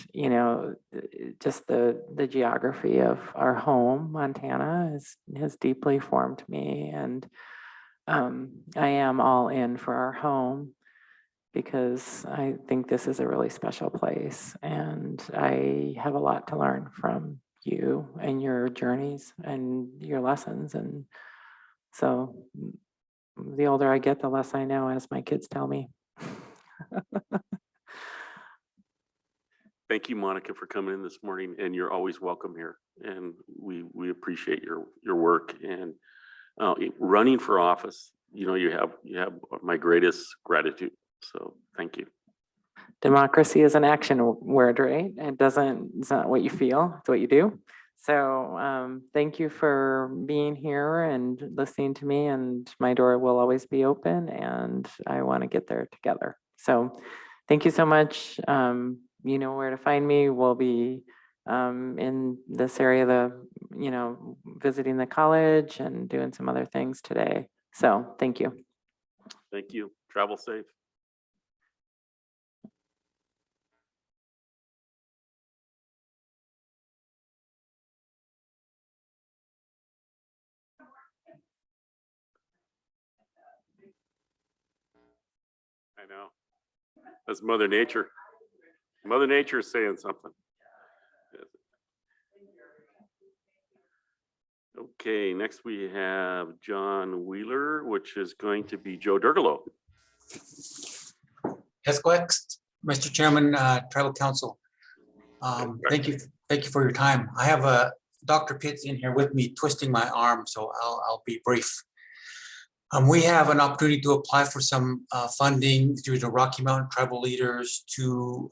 just the geography of our home, Montana, has deeply formed me. And I am all in for our home because I think this is a really special place. And I have a lot to learn from you and your journeys and your lessons. And so the older I get, the less I know, as my kids tell me. Thank you, Monica, for coming in this morning, and you're always welcome here. And we appreciate your work and running for office. You have my greatest gratitude. So thank you. Democracy is an action word, right? It's not what you feel, it's what you do. So thank you for being here and listening to me, and my door will always be open and I want to get there together. So thank you so much. You know where to find me. We'll be in this area, visiting the college and doing some other things today. So thank you. Thank you. Travel safe. I know. That's Mother Nature. Mother Nature is saying something. Okay, next we have John Wheeler, which is going to be Joe Dergalo. Esquex, Mr. Chairman, Tribal Council. Thank you for your time. I have Dr. Pitts in here with me twisting my arm, so I'll be brief. We have an opportunity to apply for some funding through the Rocky Mountain Tribal Leaders to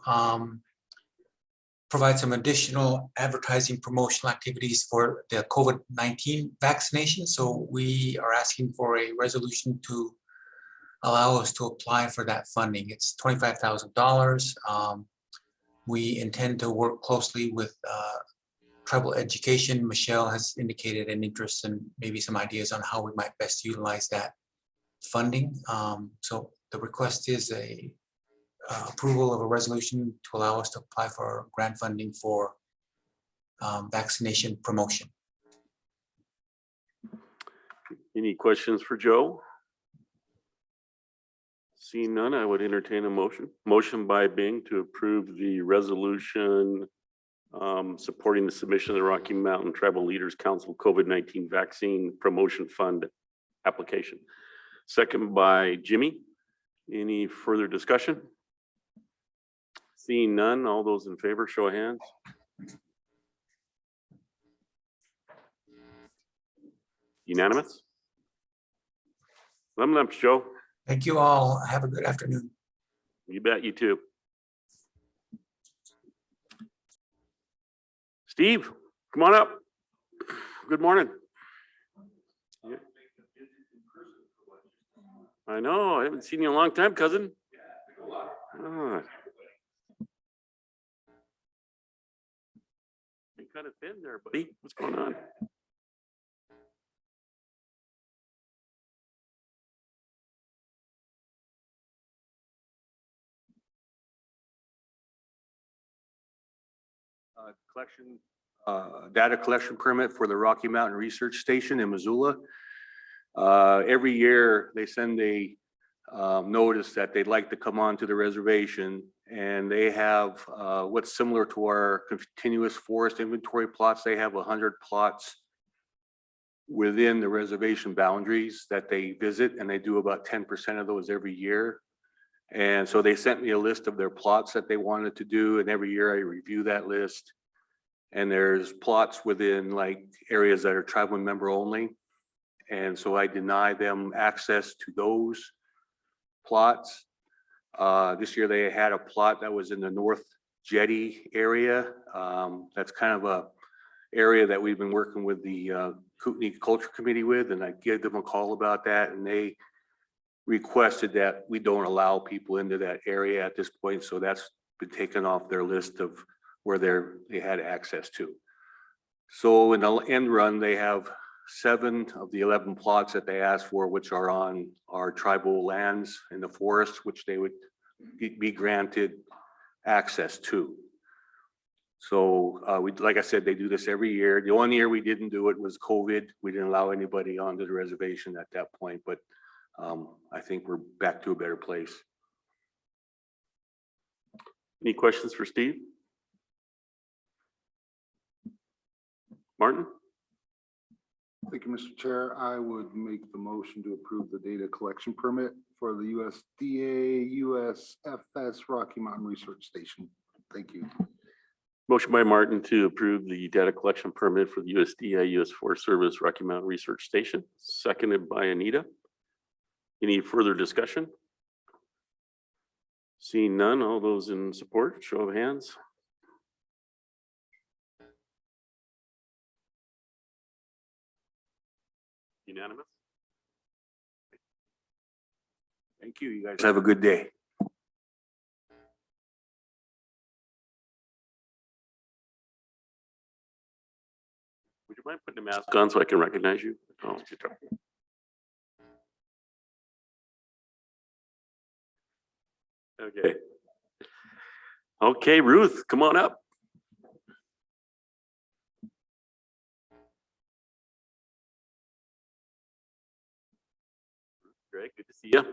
provide some additional advertising promotional activities for the COVID-19 vaccination. So we are asking for a resolution to allow us to apply for that funding. It's $25,000. We intend to work closely with tribal education. Michelle has indicated an interest and maybe some ideas on how we might best utilize that funding. So the request is a approval of a resolution to allow us to apply for grant funding for vaccination promotion. Any questions for Joe? Seeing none, I would entertain a motion. Motion by Bing to approve the resolution supporting the submission of the Rocky Mountain Tribal Leaders Council COVID-19 Vaccine Promotion Fund application. Second by Jimmy. Any further discussion? Seeing none, all those in favor, show of hands. Unanimous? Lemons, Joe. Thank you all. Have a good afternoon. You bet, you too. Steve, come on up. Good morning. Yeah. I know, I haven't seen you in a long time, cousin. Ah. You kind of thin there, buddy. What's going on? Data collection permit for the Rocky Mountain Research Station in Missoula. Every year they send a notice that they'd like to come on to the reservation, and they have what's similar to our continuous forest inventory plots. They have 100 plots within the reservation boundaries that they visit, and they do about 10% of those every year. And so they sent me a list of their plots that they wanted to do, and every year I review that list. And there's plots within like areas that are tribal member only. And so I deny them access to those plots. This year they had a plot that was in the North Jetty area. That's kind of a area that we've been working with the Kootenai Culture Committee with, and I gave them a call about that, and they requested that we don't allow people into that area at this point. So that's been taken off their list of where they had access to. So in the end run, they have 7 of the 11 plots that they asked for, which are on our tribal lands in the forest, which they would be granted access to. So like I said, they do this every year. The only year we didn't do it was COVID. We didn't allow anybody onto the reservation at that point, but I think we're back to a better place. Any questions for Steve? Martin? Thank you, Mr. Chair. I would make the motion to approve the data collection permit for the USDA USFS Rocky Mountain Research Station. Thank you. Motion by Martin to approve the data collection permit for the USDA US Forest Service Rocky Mountain Research Station, seconded by Anita. Any further discussion? Seeing none, all those in support, show of hands. Unanimous? Thank you. You guys have a good day. Would you mind putting a mask on so I can recognize you? Oh, good job. Okay. Okay, Ruth, come on up. Great, good to see you.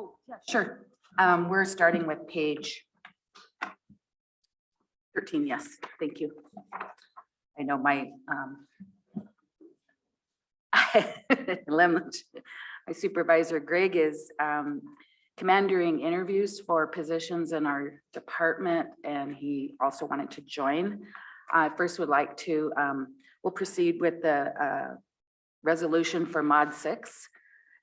Oh, yeah, sure. We're starting with page 13. Yes, thank you. I know my my supervisor Greg is commanding interviews for positions in our department, and he also wanted to join. I first would like to, we'll proceed with the resolution for Mod 6.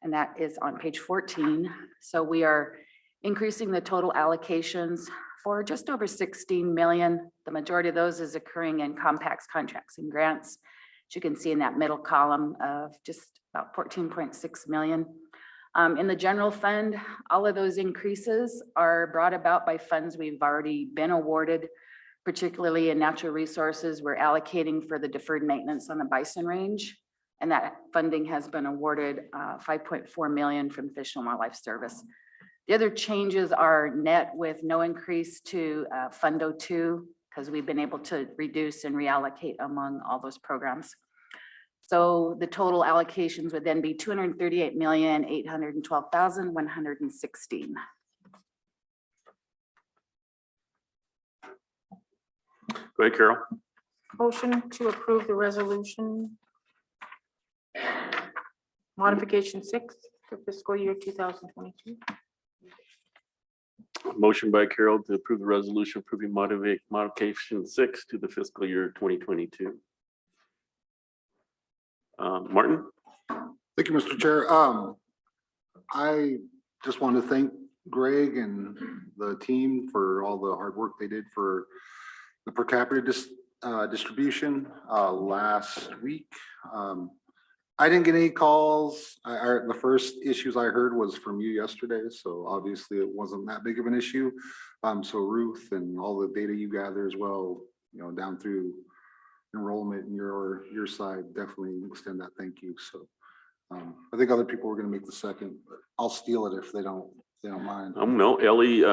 And that is on page 14. So we are increasing the total allocations for just over 16 million. The majority of those is occurring in compacts, contracts, and grants. As you can see in that middle column of just about 14.6 million. In the general fund, all of those increases are brought about by funds we've already been awarded, particularly in natural resources. We're allocating for the deferred maintenance on the bison range. And that funding has been awarded 5.4 million from Fish and Wildlife Service. The other changes are net with no increase to Fund 02 because we've been able to reduce and reallocate among all those programs. So the total allocations would then be 238,812,116. Go ahead, Carol. Motion to approve the resolution. Modification 6 for fiscal year 2022. Motion by Carol to approve the resolution approving modification 6 to the fiscal year 2022. Martin? Thank you, Mr. Chair. I just want to thank Greg and the team for all the hard work they did for the per capita distribution last week. I didn't get any calls. The first issues I heard was from you yesterday, so obviously it wasn't that big of an issue. So Ruth and all the data you gather as well, you know, down through enrollment and your side, definitely extend that thank you. So I think other people were going to make the second, but I'll steal it if they don't mind. No, Ellie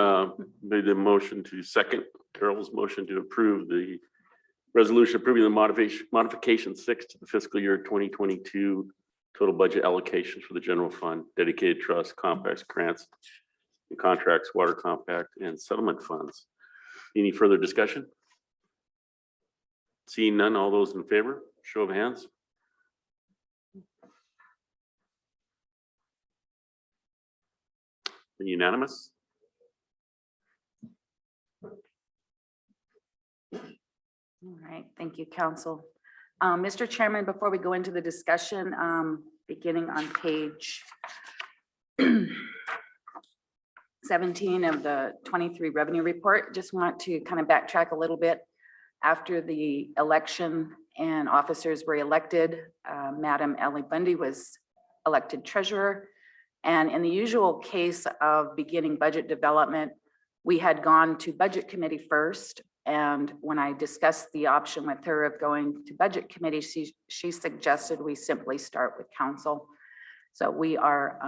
made the motion to second Carol's motion to approve the resolution approving the modification 6 to the fiscal year 2022 total budget allocations for the general fund, dedicated trust, compacts, grants, and contracts, water compact, and settlement funds. Any further discussion? Seeing none, all those in favor, show of hands. Unanimous. All right, thank you, Council. Mr. Chairman, before we go into the discussion, beginning on page 17 of the 23 revenue report. Just want to kind of backtrack a little bit. After the election and officers were elected, Madam Ellie Bundy was elected treasurer. And in the usual case of beginning budget development, we had gone to budget committee first. And when I discussed the option with her of going to budget committee, she suggested we simply start with council. So we are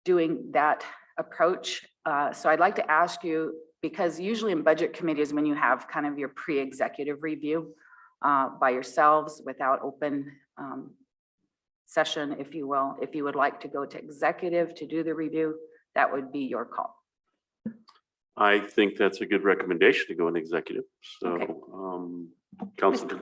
doing that approach. So I'd like to ask you, because usually in budget committees, when you have kind of your pre-executive review by yourselves without open session, if you will, if you would like to go to executive to do the review, that would be your call. I think that's a good recommendation to go in executive. So, Okay. Councilman